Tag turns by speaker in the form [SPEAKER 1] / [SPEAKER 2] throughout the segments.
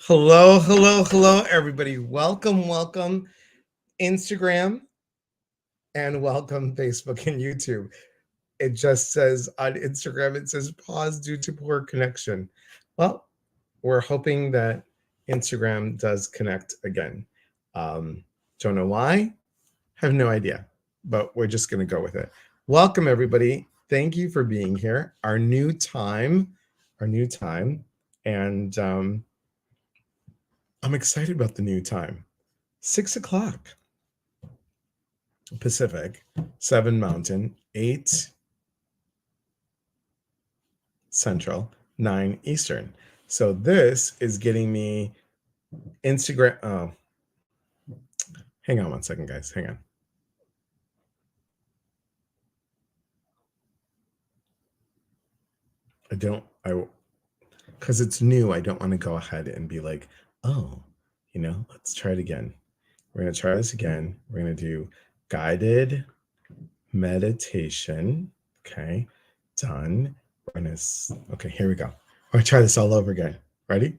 [SPEAKER 1] Hello, hello, hello, everybody. Welcome, Instagram, and welcome, Facebook and YouTube. It just says on Instagram, it says pause due to poor connection. Well, we're hoping that Instagram does connect again. Don't know why, have no idea, but we're just going to go with it. Welcome, everybody. Thank you for being here. Our new time, and I'm excited about the new time. 6 o'clock Pacific, 7 Mountain, 8 Central, 9 Eastern. So this is getting me Instagram. Oh, hang on one second, guys. Hang on. Because it's new, I don't want to go ahead and be like, oh, let's try it again. We're going to try this again. We're going to do guided meditation. Okay, done. Okay, here we go. We're going to try this all over again. Ready?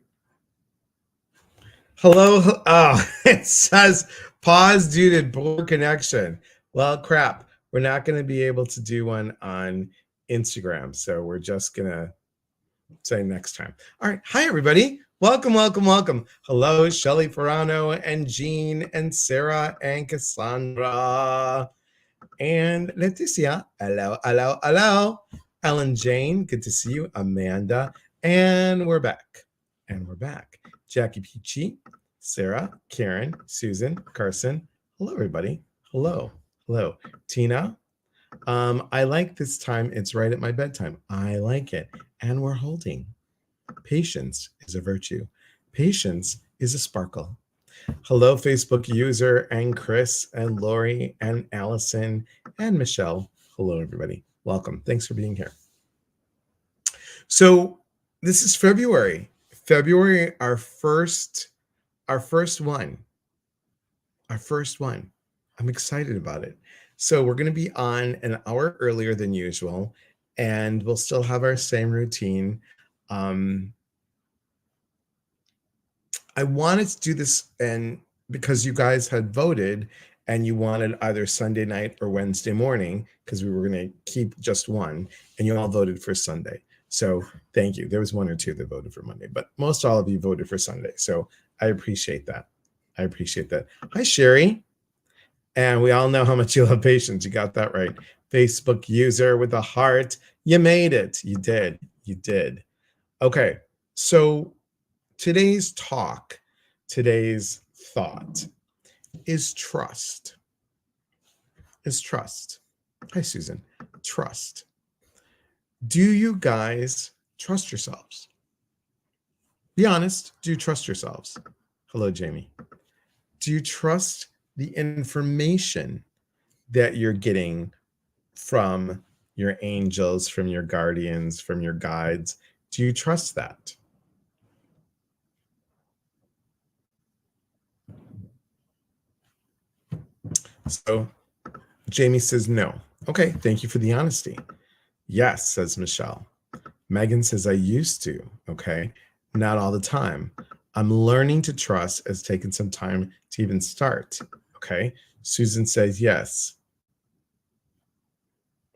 [SPEAKER 1] Hello. Oh, it says pause due to poor connection. Well, crap. We're not going to be able to do one on Instagram. So we're just going to say next time. All right. Hi, everybody. Welcome. Hello, Shelly Ferrano and Jean and Sarah and Cassandra and Leticia. Hello. Ellen Jane, good to see you. Amanda, and we're back. Jackie Peachy, Sarah, Karen, Susan, Carson. Hello, everybody. Hello. Tina. I like this time. It's right at my bedtime. I like it. And we're holding. Patience is a virtue. Patience is a sparkle. Hello, Facebook user, and Chris, and Lori, and Allison, and Michelle. Hello, everybody. Welcome. Thanks for being here. So this is February. Our first one. I'm excited about it. So we're going to be on an hour earlier than usual, and we'll still have our same routine. I wanted to do this, and because you guys had voted and you wanted either Sunday night or Wednesday morning, because we were going to keep just one, and you all voted for Sunday. So thank you. There was one or two that voted for Monday, but most all of you voted for Sunday. So I appreciate that. Hi, Sherry. And we all know how much you love patience. You got that right. Facebook user with a heart. You made it. You did. Okay. So today's thought is trust. Hi, Susan. Trust. Do you guys trust yourselves? Be honest. Do you trust yourselves? Hello, Jamie. Do you trust the information that you're getting from your angels, from your guardians, from your guides? Do you trust that? So Jamie says no. Okay, thank you for the honesty. Yes, says Michelle. Megan says I used to. Okay, not all the time. I'm learning to trust. It's taken some time to even start. Okay, Susan says yes.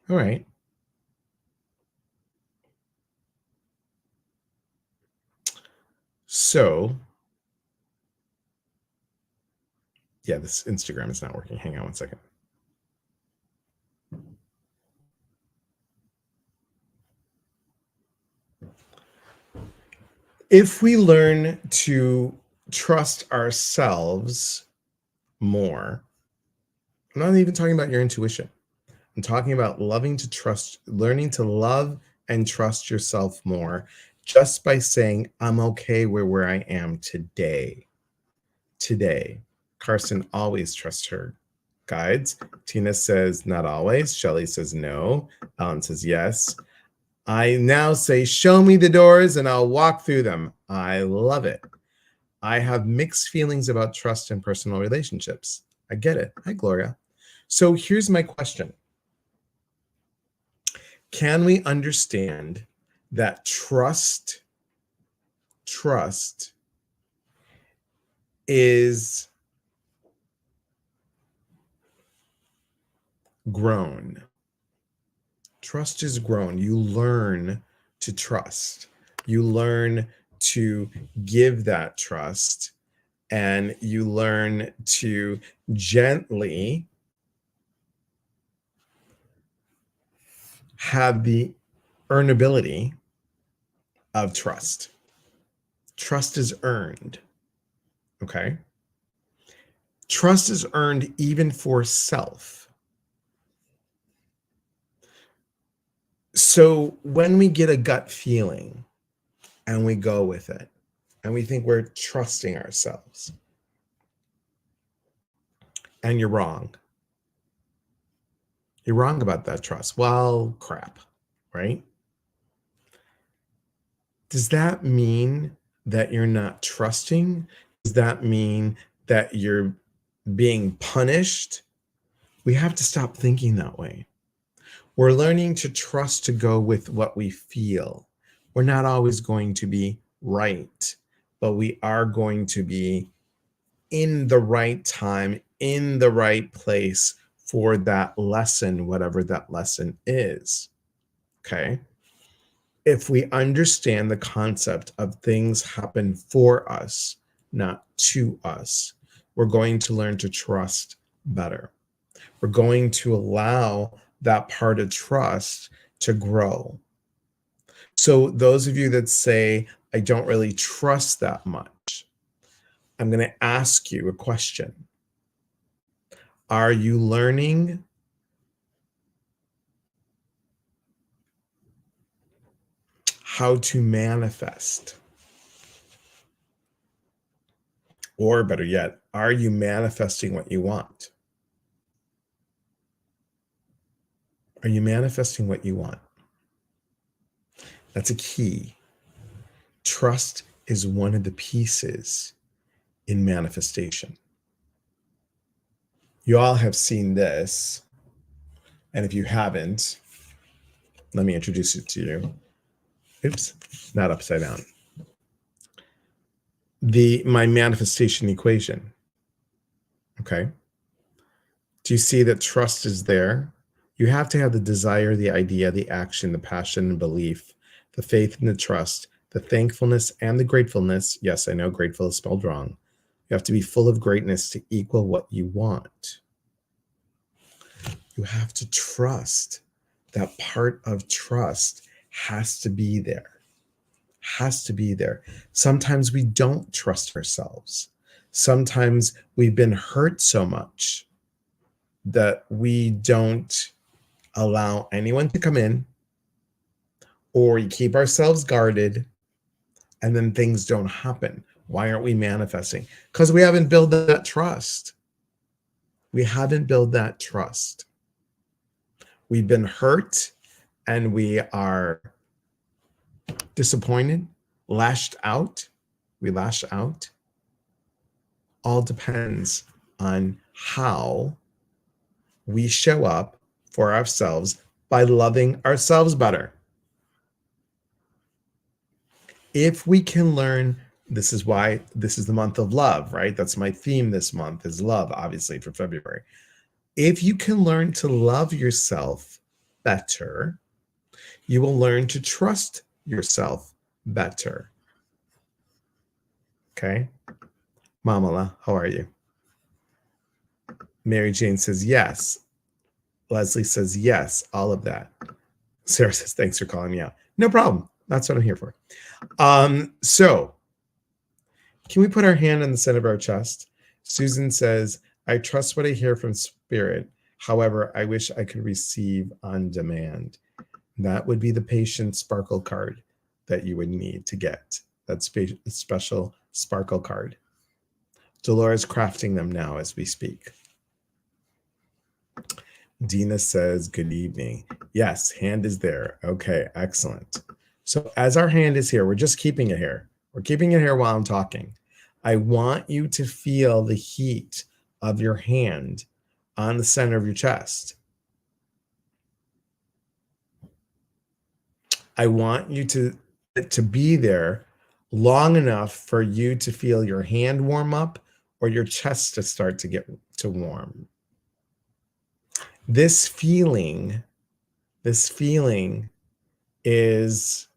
[SPEAKER 1] All right. So, yeah, this Instagram is not working. Hang on one second. If we learn to trust ourselves more, I'm not even talking about your intuition. I'm talking about learning to love and trust yourself more just by saying, I'm okay where I am today. Carson always trusts her guides. Tina says, not always. Shelly says no. Ellen says yes. I now say, show me the doors and I'll walk through them. I love it. I have mixed feelings about trust and personal relationships. I get it. Hi, Gloria. So here's my question. Can we understand that trust is grown. Trust is grown. You learn to trust. You learn to give that trust, and you learn to gently have the earnability of trust. Trust is earned. Okay. Trust is earned even for self. So when we get a gut feeling and we go with it and we think we're trusting ourselves, and you're wrong. You're wrong about that trust. Well, crap, right? Does that mean that you're not trusting? Does that mean that you're being punished? We have to stop thinking that way. We're learning to trust to go with what we feel. We're not always going to be right, but we are going to be in the right time, in the right place for that lesson, whatever that lesson is. Okay. If we understand the concept of things happen for us, not to us, we're going to learn to trust better. We're going to allow that part of trust to grow. So, those of you that say, I don't really trust that much, I'm going to ask you a question. Are you learning how to manifest? Or better yet, are you manifesting what you want? Are you manifesting what you want? That's a key. Trust is one of the pieces in manifestation. You all have seen this. And if you haven't, let me introduce it to you. Oops, not upside down. My manifestation equation. Okay. Do you see that trust is there? You have to have the desire, the idea, the action, the passion and belief, the faith and the trust, the thankfulness and the gratefulness. Yes, I know grateful is spelled wrong. You have to be full of greatness to equal what you want. You have to trust. That part of trust has to be there. Has to be there. Sometimes we don't trust ourselves. Sometimes we've been hurt so much that we don't allow anyone to come in, or we keep ourselves guarded, and then things don't happen. Why aren't we manifesting? Because we haven't built that trust. We haven't built that trust. We've been hurt and we are disappointed, lashed out. We lash out. All depends on how we show up for ourselves by loving ourselves better. If we can learn, this is why this is the month of love, right? That's my theme this month is love, obviously, for February. If you can learn to love yourself better, you will learn to trust yourself better. Okay? Mamala, how are you? Mary Jane says yes. Leslie says yes, all of that. Sarah says, thanks for calling me out. No problem. That's what I'm here for. So can we put our hand on the center of our chest? Susan says, I trust what I hear from spirit. However, I wish I could receive on demand. That would be the patient sparkle card that you would need to get. That special sparkle card. Dolores crafting them now as we speak. Dina says, good evening. Yes, hand is there. Okay, excellent. So as our hand is here, we're just keeping it here. We're keeping it here while I'm talking. I want you to feel the heat of your hand on the center of your chest. I want you to be there long enough for you to feel your hand warm up or your chest to start to get to warm. This feeling is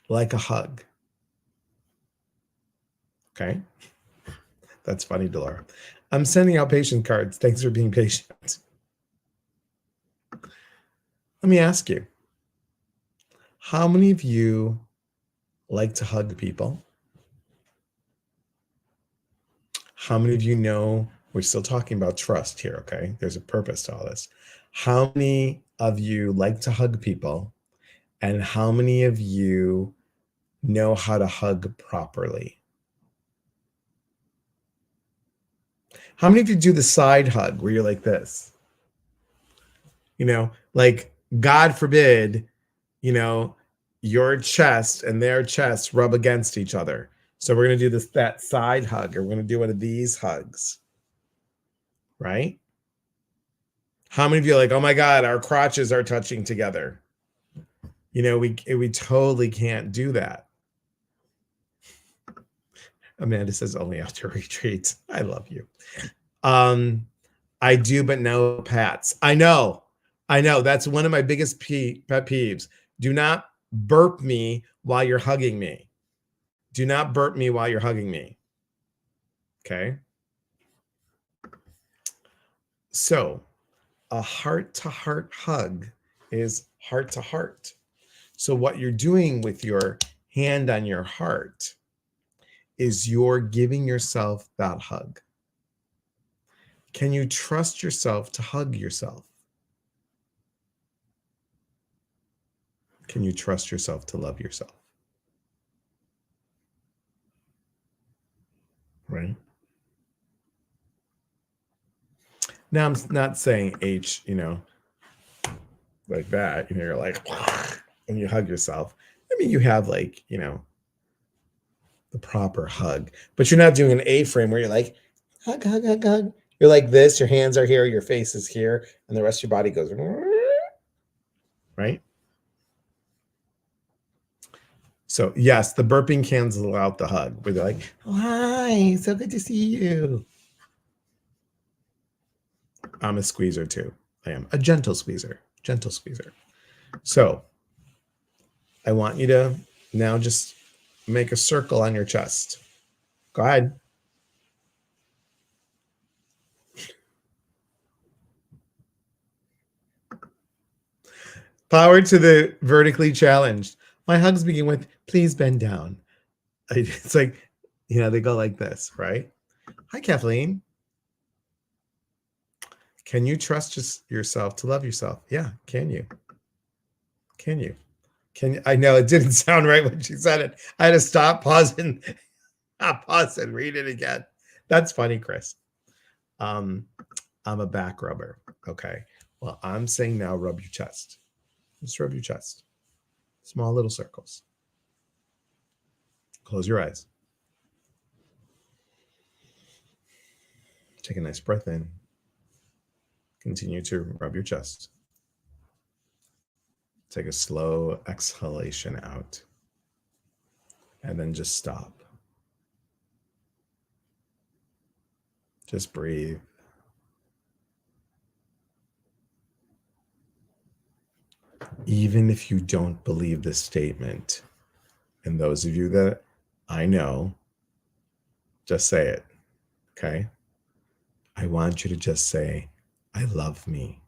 [SPEAKER 1] like a hug. Okay. That's funny, Delora. I'm sending out patient cards. Thanks for being patient. Let me ask you, how many of you like to hug people? How many of you know we're still talking about trust here, okay? There's a purpose to all this. How many of you like to hug people? And how many of you know how to hug properly? How many of you do the side hug where you're like this? You know, like God forbid, you know, your chest and their chest rub against each other. So we're going to do that side hug, or we're going to do one of these hugs, right? How many of you are like, oh my God, our crotches are touching together? You know, we totally can't do that. Amanda says only after retreats. I love you. I do, but no pats. I know. That's one of my biggest pet peeves. Do not burp me while you're hugging me. Do not burp me while you're hugging me. Okay. So a heart-to-heart hug is heart-to-heart. So what you're doing with your hand on your heart is you're giving yourself that hug. Can you trust yourself to hug yourself? Can you trust yourself to love yourself? Right? Now, I'm not saying H, you know, like that. You know, you're like, and you hug yourself. I mean, you have like, you know, the proper hug, but you're not doing an A-frame where you're like, hug, hug, hug, hug. You're like this, your hands are here, your face is here, and the rest of your body goes, right? So yes, the burping cancels out the hug, where they're like, oh, hi, so good to see you. I'm a squeezer too. I am a gentle squeezer. So I want you to now just make a circle on your chest. Go ahead. Power to the vertically challenged. My hugs begin with, please bend down. It's like, you know, they go like this, right? Hi, Kathleen. Can you trust yourself to love yourself? Yeah, can you? Can you? I know it didn't sound right when she said it. I had to stop, pause, and read it again. That's funny, Chris. I'm a back rubber. Okay. Well, I'm saying now rub your chest. Just rub your chest. Small little circles. Close your eyes. Take a nice breath in. Continue to rub your chest. Take a slow exhalation out. And then just stop. Just breathe. Even if you don't believe this statement, and those of you that I know, just say it, okay? I want you to just say, I love me.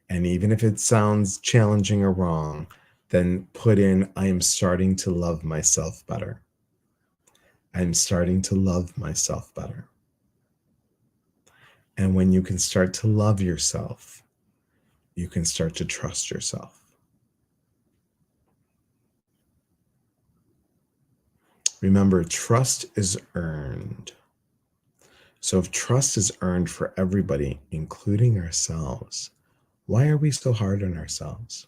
[SPEAKER 1] And even if it sounds challenging or wrong, then put in, I am starting to love myself better. I'm starting to love myself better. And when you can start to love yourself, you can start to trust yourself. Remember, trust is earned. So if trust is earned for everybody, including ourselves, why are we so hard on ourselves?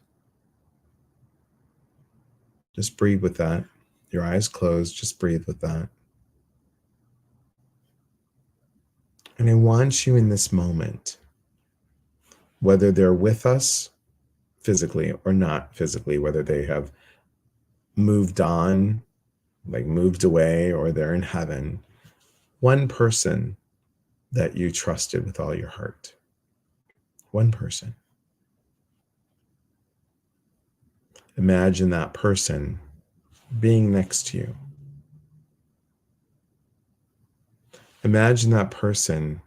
[SPEAKER 1] Just breathe with that. Your eyes closed, just breathe with that. And I want you in this moment, whether they're with us physically or not physically, whether they have moved on, like moved away, or they're in heaven, one person that you trusted with all your heart. One person. Imagine that person being next to you. Imagine that person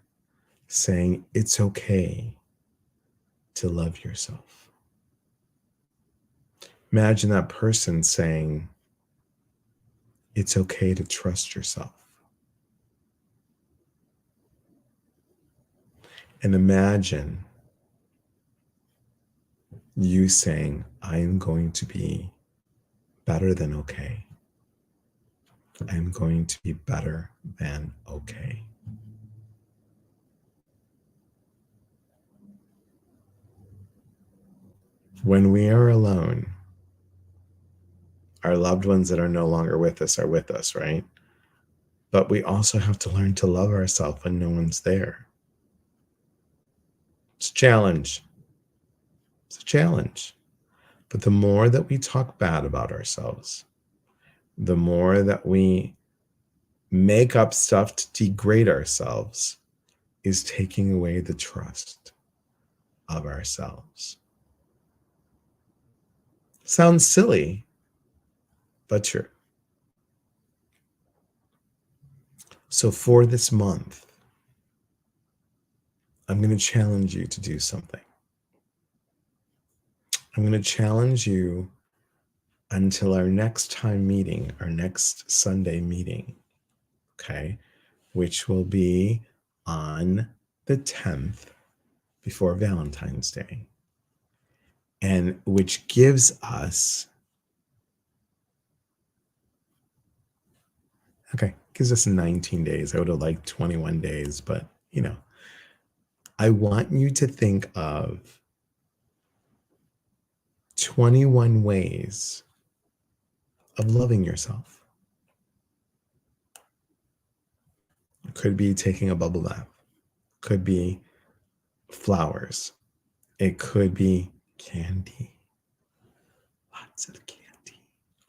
[SPEAKER 1] saying, it's okay to love yourself. Imagine that person saying, it's okay to trust yourself. And imagine you saying, I am going to be better than okay. I am going to be better than okay. When we are alone, our loved ones that are no longer with us are with us, right? But we also have to learn to love ourselves when no one's there. It's a challenge. It's a challenge. But the more that we talk bad about ourselves, the more that we make up stuff to degrade ourselves is taking away the trust of ourselves. Sounds silly, but true. So for this month, I'm going to challenge you to do something. I'm going to challenge you until our next time meeting, our next Sunday meeting, okay, which will be on the 10th before Valentine's Day, and which gives us, gives us 19 days. I would have liked 21 days, but I want you to think of 21 ways of loving yourself. It could be taking a bubble bath. It could be flowers. It could be candy. Lots of candy.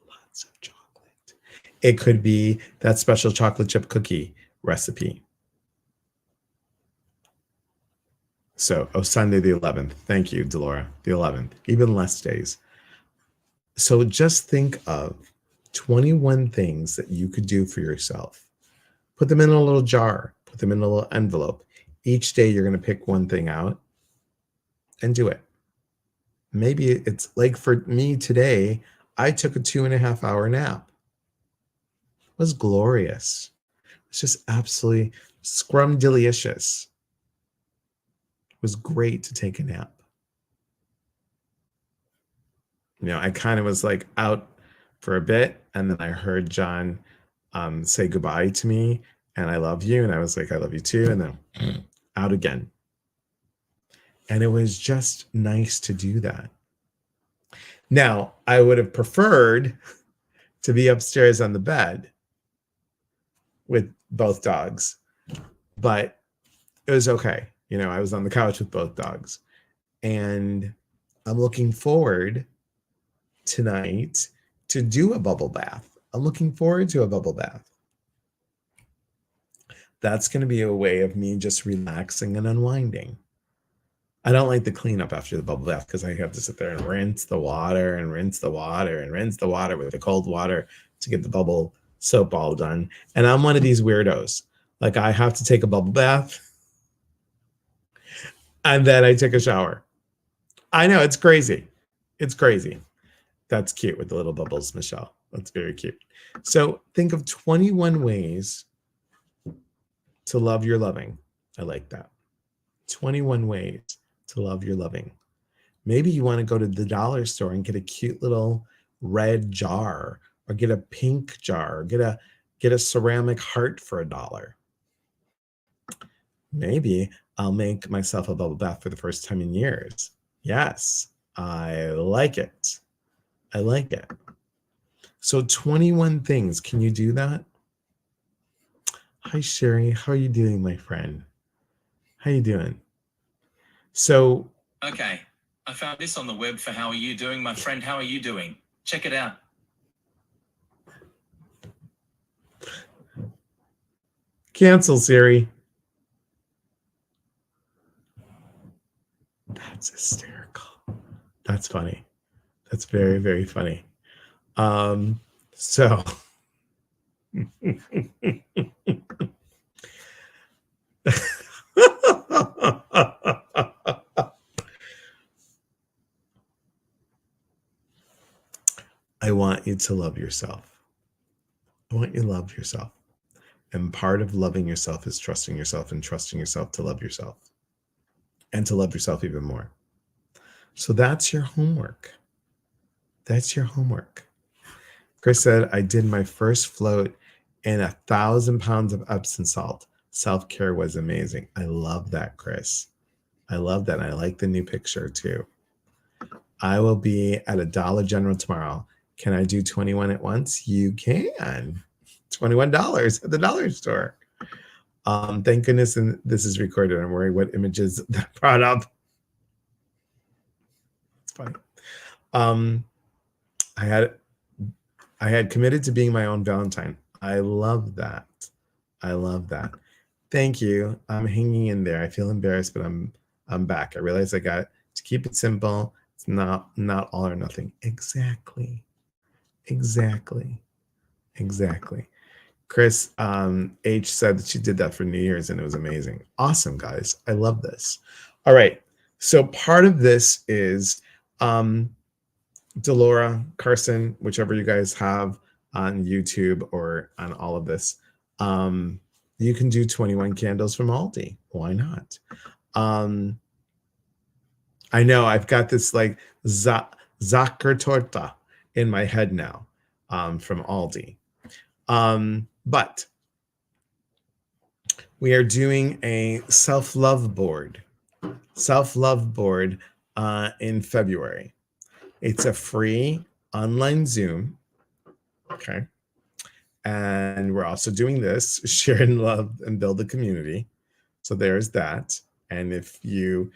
[SPEAKER 1] Lots of chocolate. It could be that special chocolate chip cookie recipe. So, Sunday the 11th. Thank you, Delora. The 11th. Even less days. So just think of 21 things that you could do for yourself. Put them in a little jar. Put them in a little envelope. Each day you're going to pick one thing out and do it. Maybe it's like for me today, I took a 2.5 hour nap. It was glorious. It's just absolutely scrumdiddlyicious. It was great to take a nap. I kind of was like out for a bit, and then I heard John say goodbye to me, and I love you. And I was like, I love you too. And then out again. And it was just nice to do that. Now, I would have preferred to be upstairs on the bed with both dogs, but it was okay. I was on the couch with both dogs, and I'm looking forward tonight to do a bubble bath. I'm looking forward to a bubble bath. That's going to be a way of me just relaxing and unwinding. I don't like the cleanup after the bubble bath because I have to sit there and rinse the water and rinse the water and rinse the water with the cold water to get the bubble soap all done. And I'm one of these weirdos. Like, I have to take a bubble bath and then I take a shower. I know, it's crazy. It's crazy. That's cute with the little bubbles, Michelle. That's very cute. So think of 21 ways to love your loving. I like that. 21 ways to love your loving. Maybe you want to go to the dollar store and get a cute little red jar, or get a pink jar, or get a ceramic heart for $1. Maybe I'll make myself a bubble bath for the first time in years. Yes, I like it. I like it. So 21 things. Can you do that? Hi, Sherry. How are you doing, my friend? How you doing? So.
[SPEAKER 2] Okay. I found this on the web for how are you doing, my friend? How are you doing? Check it out.
[SPEAKER 1] Cancel, Siri. That's hysterical. That's funny. That's very, very funny. So I want you to love yourself. I want you to love yourself. And part of loving yourself is trusting yourself and trusting yourself to love yourself and to love yourself even more. So that's your homework. That's your homework. Chris said, I did my first float and 1,000 pounds of Epsom salt. Self-care was amazing. I love that, Chris. I love that. I like the new picture too. I will be at a Dollar General tomorrow. Can I do 21 at once? You can. $21 at the dollar store. Thank goodness, and this is recorded. I'm worried what images that brought up. It's funny. I had committed to being my own Valentine. I love that. I love that. Thank you. I'm hanging in there. I feel embarrassed, but I'm back. I realize I got to keep it simple. It's not all or nothing. Exactly. Chris H said that she did that for New Year's and it was amazing. Awesome, guys. I love this. All right. So part of this is Delora, Carson, whichever you guys have on YouTube or on all of this, you can do 21 candles from Aldi. Why not? I know I've got this like Zackertorta in my head now from Aldi. But we are doing a self-love board in February. It's a free online Zoom. Okay. And we're also doing this, share and love and build a community. So there's that. And if you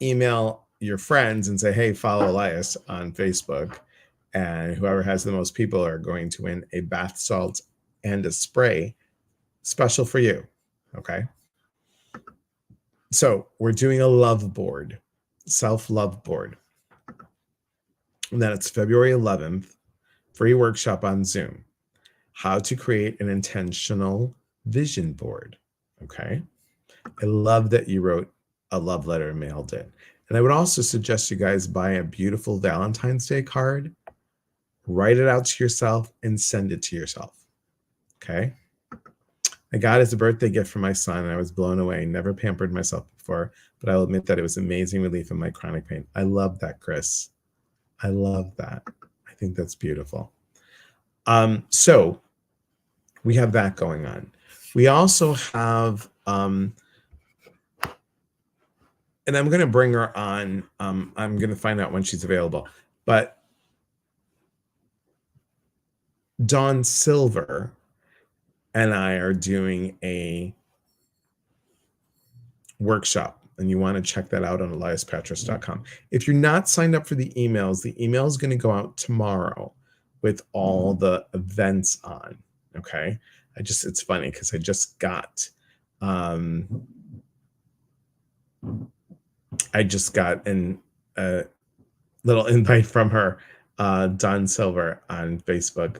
[SPEAKER 1] email your friends and say, hey, follow Elias on Facebook, and whoever has the most people are going to win a bath salt and a spray special for you. Okay. So we're doing a love board, self-love board. And then it's February 11th, free workshop on Zoom, how to create an intentional vision board. Okay. I love that you wrote a love letter and mailed it. And I would also suggest you guys buy a beautiful Valentine's Day card, write it out to yourself and send it to yourself. Okay. I got it as a birthday gift from my son and I was blown away. Never pampered myself before, but I will admit that it was amazing relief in my chronic pain. I love that, Chris. I love that. I think that's beautiful. So we have that going on. We also have, and I'm going to bring her on. I'm going to find out when she's available, but Dawn Silver and I are doing a workshop, and you want to check that out on eliaspatras.com. If you're not signed up for the email is going to go out tomorrow with all the events on. Okay. It's funny because I just got a little invite from her, Dawn Silver on Facebook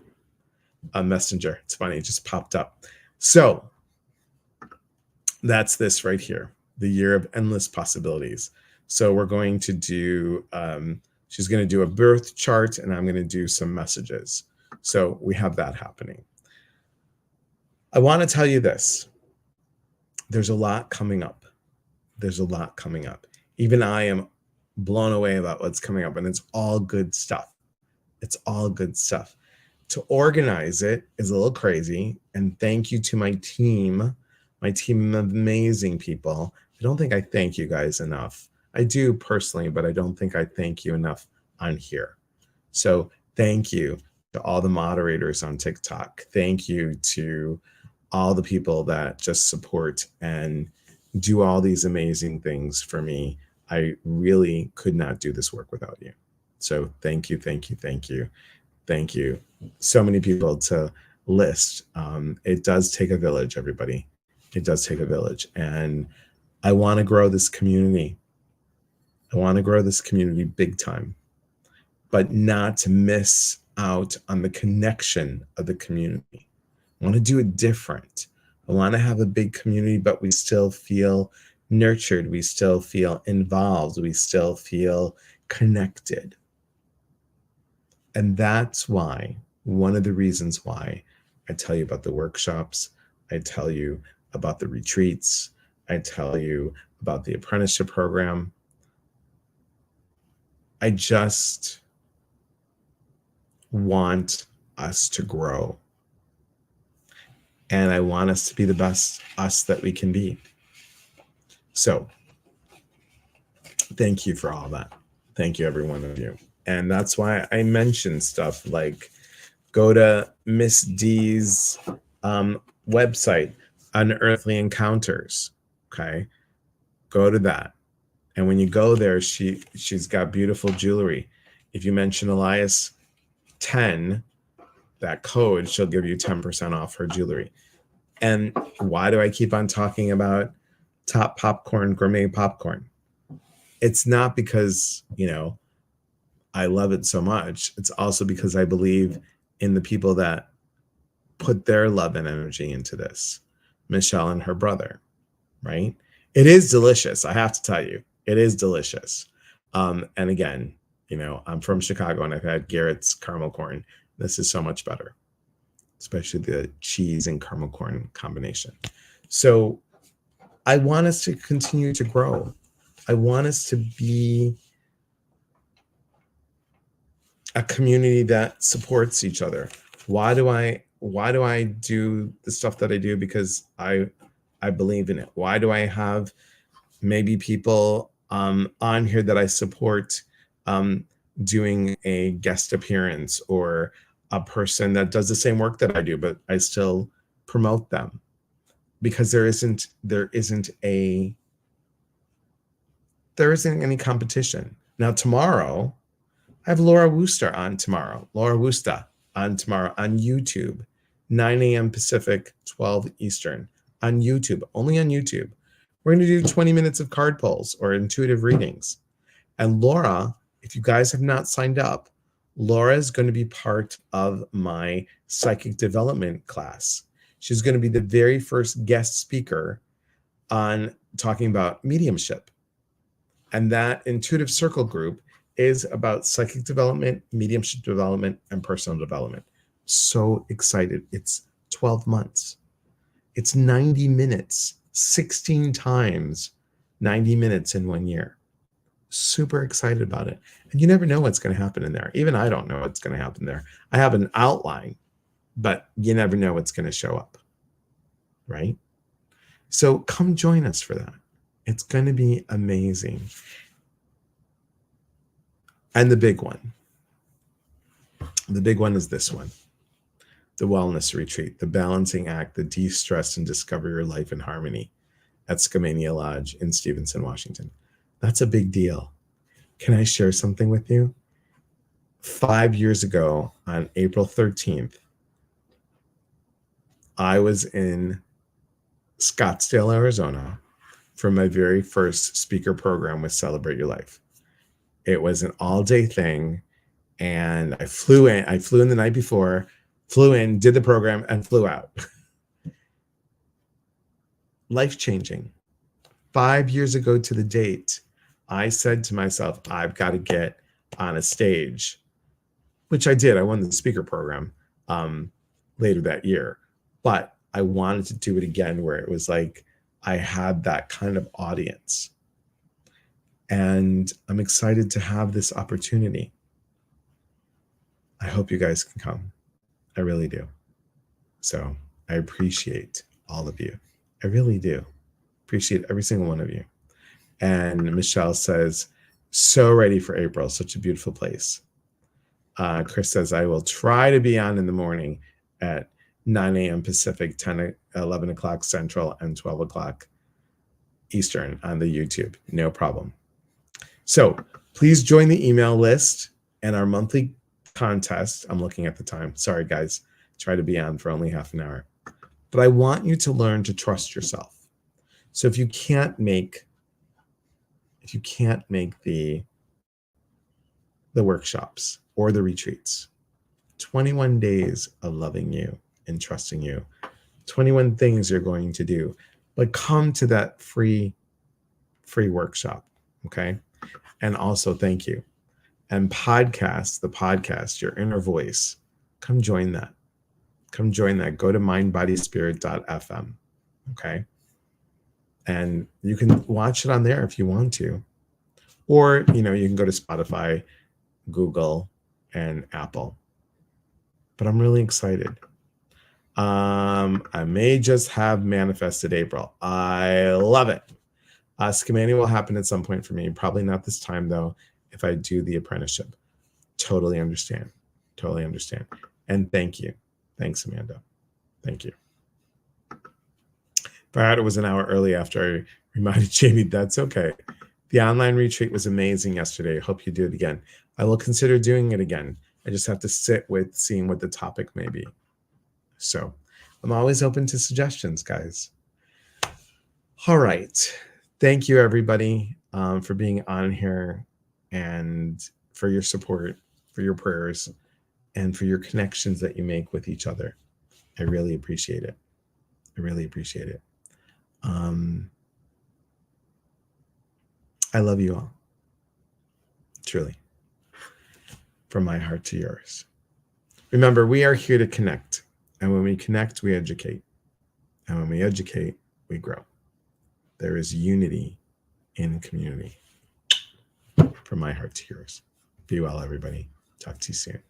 [SPEAKER 1] Messenger. It's funny, it just popped up. So that's this right here, the year of endless possibilities. So we're going to do, she's going to do a birth chart and I'm going to do some messages. So we have that happening. I want to tell you this. There's a lot coming up. Even I am blown away about what's coming up, and it's all good stuff. To organize it is a little crazy, and thank you to my team of amazing people. I don't think I thank you guys enough. I do personally, but I don't think I thank you enough on here. So thank you to all the moderators on TikTok. Thank you to all the people that just support and do all these amazing things for me. I really could not do this work without you. So thank you. So many people to list. It does take a village, everybody. It does take a village. And I want to grow this community. I want to grow this community big time, but not to miss out on the connection of the community. I want to do it different. I want to have a big community, but we still feel nurtured. We still feel involved. We still feel connected. And that's why, one of the reasons why I tell you about the workshops, I tell you about the retreats, I tell you about the apprenticeship program. I just want us to grow. And I want us to be the best us that we can be. So thank you for all that. Thank you, every one of you. And that's why I mentioned stuff like go to Miss D's website, Unearthly Encounters. Okay. Go to that. And when you go there, she's got beautiful jewelry. If you mention Elias 10, that code, she'll give you 10% off her jewelry. And why do I keep on talking about Top Popcorn, gourmet popcorn? It's not because, I love it so much. It's also because I believe in the people that put their love and energy into this. Michelle and her brother, right? It is delicious. I have to tell you, it is delicious. And again, I'm from Chicago and I've had Garrett's caramel corn. This is so much better, especially the cheese and caramel corn combination. So I want us to continue to grow. I want us to be a community that supports each other. Why do I do the stuff that I do? Because I believe in it. Why do I have maybe people on here that I support doing a guest appearance, or a person that does the same work that I do, but I still promote them? Because there isn't any competition. Now tomorrow, I have Laura Wooster on tomorrow. Laura Wooster on tomorrow on YouTube, 9 a.m. Pacific, 12 Eastern, on YouTube, only on YouTube. We're going to do 20 minutes of card pulls or intuitive readings. And Laura, if you guys have not signed up, Laura is going to be part of my psychic development class. She's going to be the very first guest speaker on talking about mediumship. And that intuitive circle group is about psychic development, mediumship development, and personal development. So excited. It's 12 months. It's 90 minutes, 16 times 90 minutes in 1 year. Super excited about it. And you never know what's going to happen in there. Even I don't know what's going to happen there. I have an outline, but you never know what's going to show up, right? So come join us for that. It's going to be amazing. And the big one is this one, the wellness retreat, the balancing act, the de-stress and discover your life in harmony at Skamania Lodge in Stevenson, Washington. That's a big deal. Can I share something with you? 5 years ago, on April 13th, I was in Scottsdale, Arizona for my very first speaker program with Celebrate Your Life. It was an all-day thing, and I flew in the night before, flew in, did the program, and flew out. Life-changing. 5 years ago to the date, I said to myself, I've got to get on a stage, which I did. I won the speaker program later that year, but I wanted to do it again where it was like I had that kind of audience. And I'm excited to have this opportunity. I hope you guys can come. I really do. So I appreciate all of you. I really do. Appreciate every single one of you. And Michelle says, so ready for April. Such a beautiful place. Chris says, I will try to be on in the morning at 9 a.m. Pacific, 11 o'clock Central, and 12 o'clock Eastern on the YouTube. No problem. So please join the email list and our monthly contest. I'm looking at the time. Sorry, guys. try to be on for only half an hour. But I want you to learn to trust yourself. So if you can't make the workshops or the retreats, 21 days of loving you and trusting you, 21 things you're going to do, but come to that free workshop. Okay. And also thank you. And the podcast, your inner voice, come join that. Come join that. Go to mindbodyspirit.fm. Okay. And you can watch it on there if you want to. Or, you can go to Spotify, Google, and Apple. But I'm really excited. I may just have manifested April. I love it. Schemania will happen at some point for me. Probably not this time, though, if I do the apprenticeship. Totally understand. Totally understand. And thank you. Thanks, Amanda. Thank you. If I had it was an hour early after I reminded Jamie, that's okay. The online retreat was amazing yesterday. I hope you do it again. I will consider doing it again. I just have to sit with seeing what the topic may be. So I'm always open to suggestions, guys. All right. Thank you, everybody, for being on here and for your support, for your prayers, and for your connections that you make with each other. I really appreciate it. I really appreciate it. I love you all. Truly. From my heart to yours. Remember, we are here to connect. And when we connect, we educate. And when we educate, we grow. There is unity in community. From my heart to yours. Be well, everybody. Talk to you soon.